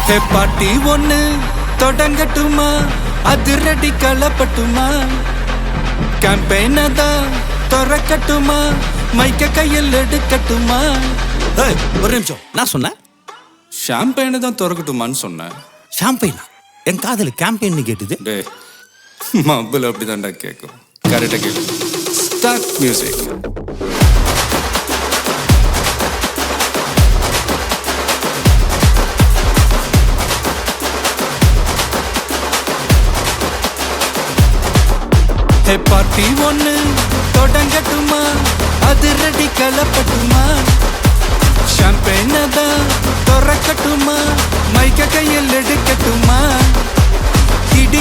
ஹே பாட்டி ஒண்ணு தொடங்கட்டுமா, அதிரடி களப்பட்டுமா, கேம்பெயின தான் திறக்கட்டுமா, மைக்க கையில் எடுக்கட்டுமா. ஒரு நிமிஷம், நான் சொன்னேன் ஷாம்பெயினை தான் திறக்கட்டுமான்னு சொன்னேன். ஷாம்பெயினா? என் காதல் கேம்பெயின் கேட்டுது. டே மப்பிள் அப்படிதான்டா கேட்கும். கரெக்டாக கேட்கு. Start music. ஹே பார்ட்டி ஒண்ணு தொடங்கட்டுமா, அதிரடி களப்பட்டுமா, ஷாம்பெயினை தான் திறக்கட்டுமா, மைக்க கையில் எடுக்கட்டுமா.